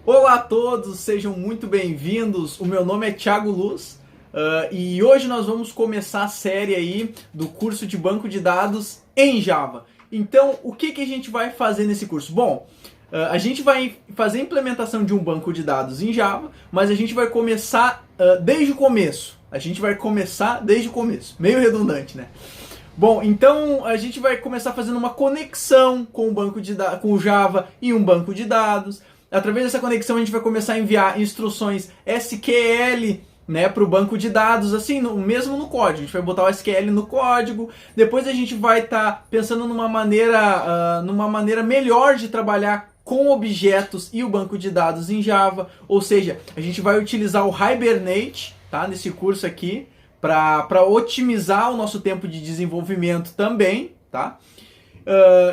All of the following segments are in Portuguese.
Olá a todos, sejam muito bem-vindos. O meu nome é Thiago Luz e hoje nós vamos começar a série aí do curso de banco de dados em Java. Então, o que a gente vai fazer nesse curso? Bom, a gente vai fazer a implementação de um banco de dados em Java, mas a gente vai começar desde o começo. Meio redundante, né? Bom, então a gente vai começar fazendo uma conexão com o banco de com o Java e um banco de dados. Através dessa conexão a gente vai começar a enviar instruções SQL, né, para o banco de dados, assim, mesmo no código. A gente vai botar o SQL no código. Depois a gente vai estar pensando numa maneira melhor de trabalhar com objetos e o banco de dados em Java. Ou seja, a gente vai utilizar o Hibernate, tá, nesse curso aqui, para otimizar o nosso tempo de desenvolvimento também, tá?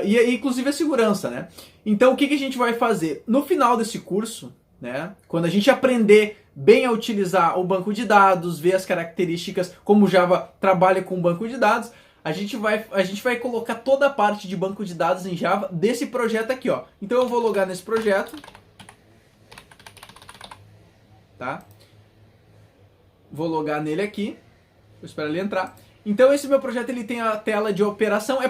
E inclusive a segurança, né? Então o que a gente vai fazer? No final desse curso, né, quando a gente aprender bem a utilizar o banco de dados, ver as características, como o Java trabalha com o banco de dados, a gente vai colocar toda a parte de banco de dados em Java desse projeto aqui, ó. Então eu vou logar nesse projeto, tá? Vou logar nele aqui. Vou esperar ele entrar. Então esse meu projeto ele tem a tela de operação,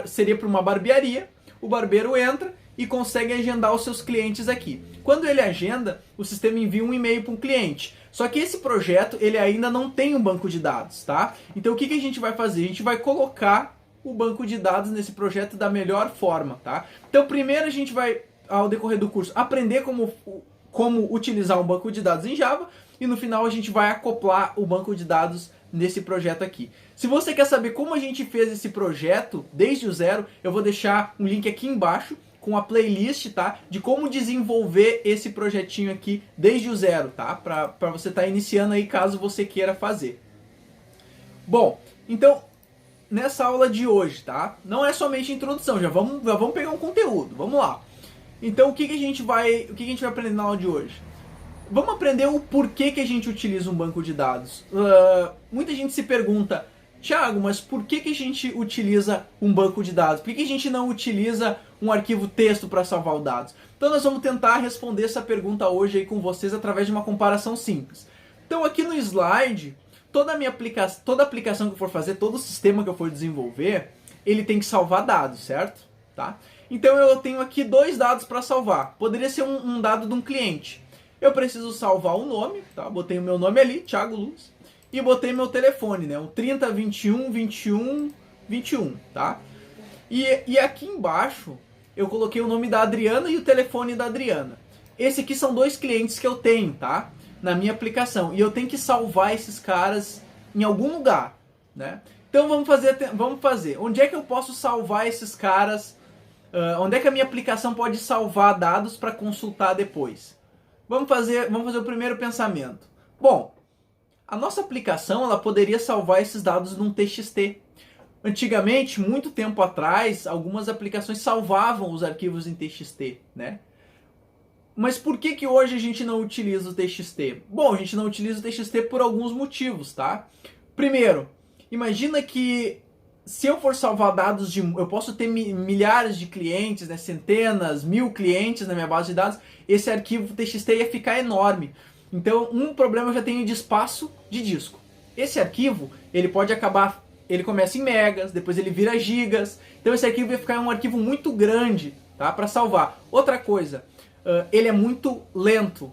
seria para uma barbearia. O barbeiro entra e consegue agendar os seus clientes aqui. Quando ele agenda, o sistema envia um e-mail para um cliente. Só que esse projeto ele ainda não tem um banco de dados, tá? Então o que a gente vai fazer? A gente vai colocar o banco de dados nesse projeto da melhor forma, tá? Então primeiro a gente vai, ao decorrer do curso, aprender como utilizar um banco de dados em Java e no final a gente vai acoplar o banco de dados nesse projeto aqui. Se você quer saber como a gente fez esse projeto desde o zero, eu vou deixar um link aqui embaixo com a playlist, tá, de como desenvolver esse projetinho aqui desde o zero, tá, para você estar iniciando aí caso você queira fazer. Bom, então nessa aula de hoje, tá, não é somente introdução, já vamos pegar um conteúdo, vamos lá. Então o que a gente vai aprender na aula de hoje? Vamos aprender o porquê que a gente utiliza um banco de dados. Muita gente se pergunta, Thiago, mas por que a gente utiliza um banco de dados? Por que a gente não utiliza um arquivo texto para salvar os dados? Então nós vamos tentar responder essa pergunta hoje aí com vocês através de uma comparação simples. Então aqui no slide, toda aplicação que eu for fazer, todo sistema que eu for desenvolver, ele tem que salvar dados, certo? Tá? Então eu tenho aqui dois dados para salvar. Poderia ser um dado de um cliente. Eu preciso salvar o nome, tá? Botei o meu nome ali, Thiago Luz, e botei meu telefone, né? O 30 21 21 21, tá? E aqui embaixo eu coloquei o nome da Adriana e o telefone da Adriana. Esse aqui são dois clientes que eu tenho, tá? Na minha aplicação. E eu tenho que salvar esses caras em algum lugar, né? Então vamos fazer. Onde é que eu posso salvar esses caras? Onde é que a minha aplicação pode salvar dados para consultar depois? Vamos fazer o primeiro pensamento. Bom, a nossa aplicação ela poderia salvar esses dados num TXT. Antigamente, muito tempo atrás, algumas aplicações salvavam os arquivos em TXT, né? Mas por que hoje a gente não utiliza o TXT? Bom, a gente não utiliza o TXT por alguns motivos, tá? Primeiro, imagina que se eu for salvar dados eu posso ter milhares de clientes, né, centenas, 1000 clientes na minha base de dados, esse arquivo TXT ia ficar enorme. Então, um problema eu já tenho de espaço de disco. Esse arquivo, ele começa em megas, depois ele vira gigas. Então esse arquivo ia ficar um arquivo muito grande, tá, para salvar. Outra coisa, ele é muito lento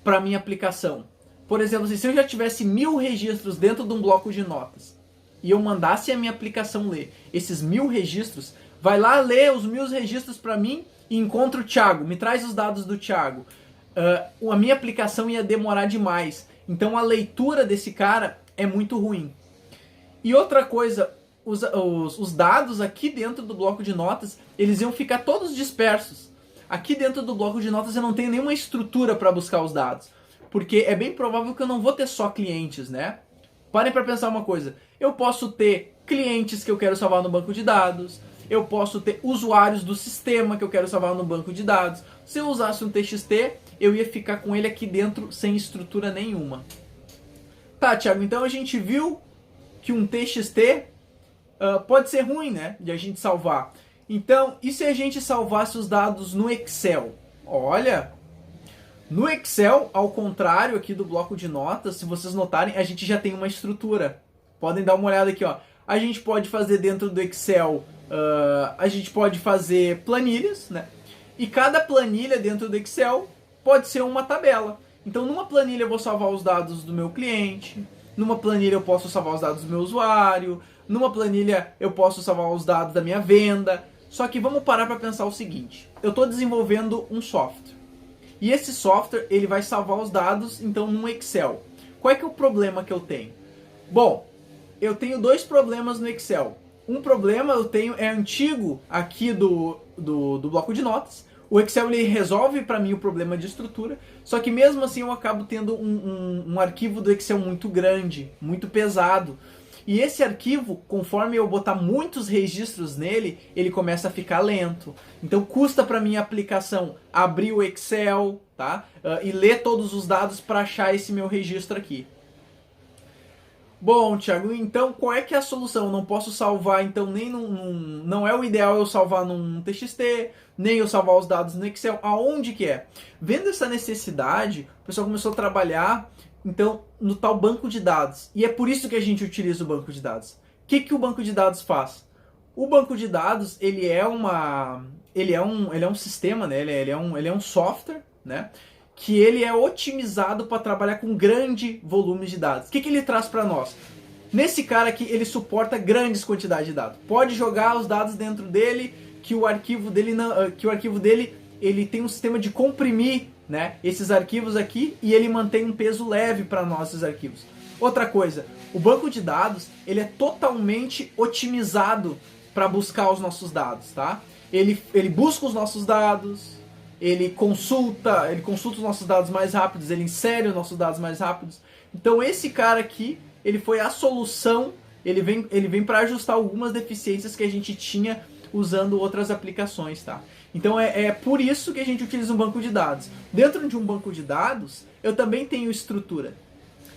para minha aplicação. Por exemplo, se eu já tivesse 1000 registros dentro de um bloco de notas, e eu mandasse a minha aplicação ler esses 1000 registros, vai lá ler os 1000 registros para mim e encontra o Thiago, me traz os dados do Thiago. A minha aplicação ia demorar demais. Então a leitura desse cara é muito ruim. E outra coisa, os dados aqui dentro do bloco de notas, eles iam ficar todos dispersos. Aqui dentro do bloco de notas eu não tenho nenhuma estrutura para buscar os dados. Porque é bem provável que eu não vou ter só clientes, né? Parem para pensar uma coisa. Eu posso ter clientes que eu quero salvar no banco de dados. Eu posso ter usuários do sistema que eu quero salvar no banco de dados. Se eu usasse um TXT, eu ia ficar com ele aqui dentro sem estrutura nenhuma. Tá, Thiago, então a gente viu que um TXT pode ser ruim, né, de a gente salvar. Então, e se a gente salvasse os dados no Excel? Olha, No Excel, ao contrário aqui do bloco de notas, se vocês notarem, a gente já tem uma estrutura. Podem dar uma olhada aqui, ó. A gente pode fazer dentro do Excel, a gente pode fazer planilhas, né? E cada planilha dentro do Excel pode ser uma tabela. Então, numa planilha eu vou salvar os dados do meu cliente, numa planilha eu posso salvar os dados do meu usuário, numa planilha eu posso salvar os dados da minha venda. Só que vamos parar para pensar o seguinte, eu estou desenvolvendo um software. E esse software, ele vai salvar os dados, então, num Excel. Qual é que é o problema que eu tenho? Bom, eu tenho dois problemas no Excel. Um problema eu tenho é antigo aqui do bloco de notas. O Excel ele resolve para mim o problema de estrutura, só que mesmo assim eu acabo tendo um arquivo do Excel muito grande, muito pesado. E esse arquivo, conforme eu botar muitos registros nele, ele começa a ficar lento. Então custa para minha aplicação abrir o Excel, tá? E ler todos os dados para achar esse meu registro aqui. Bom, Thiago, então qual é que é a solução? Não posso salvar, então nem não é o ideal eu salvar num TXT, nem eu salvar os dados no Excel. Aonde que é? Vendo essa necessidade, o pessoal começou a trabalhar então no tal banco de dados. E é por isso que a gente utiliza o banco de dados. O que o banco de dados faz? O banco de dados ele é um sistema, né? Ele é um software, né? Que ele é otimizado para trabalhar com grande volume de dados. O que ele traz para nós? Nesse cara aqui, ele suporta grandes quantidades de dados. Pode jogar os dados dentro dele, que o arquivo dele ele tem um sistema de comprimir, né, esses arquivos aqui, e ele mantém um peso leve para nós esses arquivos. Outra coisa, o banco de dados ele é totalmente otimizado para buscar os nossos dados, tá? Ele busca os nossos dados. Ele consulta os nossos dados mais rápidos, ele insere os nossos dados mais rápidos. Então esse cara aqui, ele foi a solução, ele vem para ajustar algumas deficiências que a gente tinha usando outras aplicações, tá? Então é por isso que a gente utiliza um banco de dados. Dentro de um banco de dados, eu também tenho estrutura.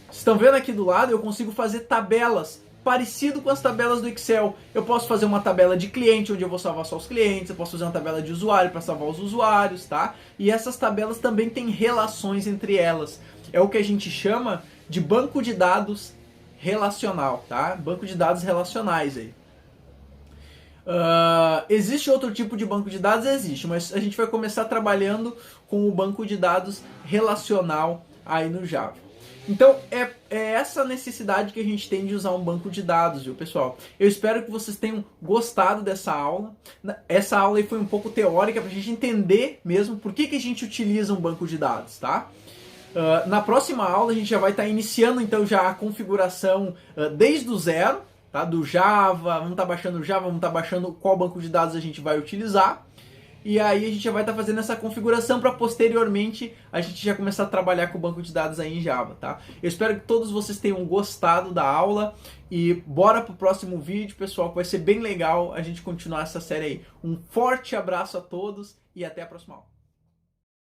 Vocês estão vendo aqui do lado, eu consigo fazer tabelas parecido com as tabelas do Excel. Eu posso fazer uma tabela de cliente, onde eu vou salvar só os clientes, eu posso fazer uma tabela de usuário para salvar os usuários, tá? E essas tabelas também têm relações entre elas. É o que a gente chama de banco de dados relacional, tá? Banco de dados relacionais aí. Existe outro tipo de banco de dados? Existe, mas a gente vai começar trabalhando com o banco de dados relacional aí no Java. Então, é essa necessidade que a gente tem de usar um banco de dados, viu, pessoal? Eu espero que vocês tenham gostado dessa aula. Essa aula aí foi um pouco teórica, para a gente entender mesmo por que a gente utiliza um banco de dados, tá? Na próxima aula, a gente já vai estar iniciando, então, já a configuração desde o zero, tá? Do Java, vamos estar baixando o Java, vamos estar baixando qual banco de dados a gente vai utilizar. E aí a gente já vai estar fazendo essa configuração para posteriormente a gente já começar a trabalhar com o banco de dados aí em Java, tá? Eu espero que todos vocês tenham gostado da aula e bora pro próximo vídeo, pessoal, que vai ser bem legal a gente continuar essa série aí. Um forte abraço a todos e até a próxima aula.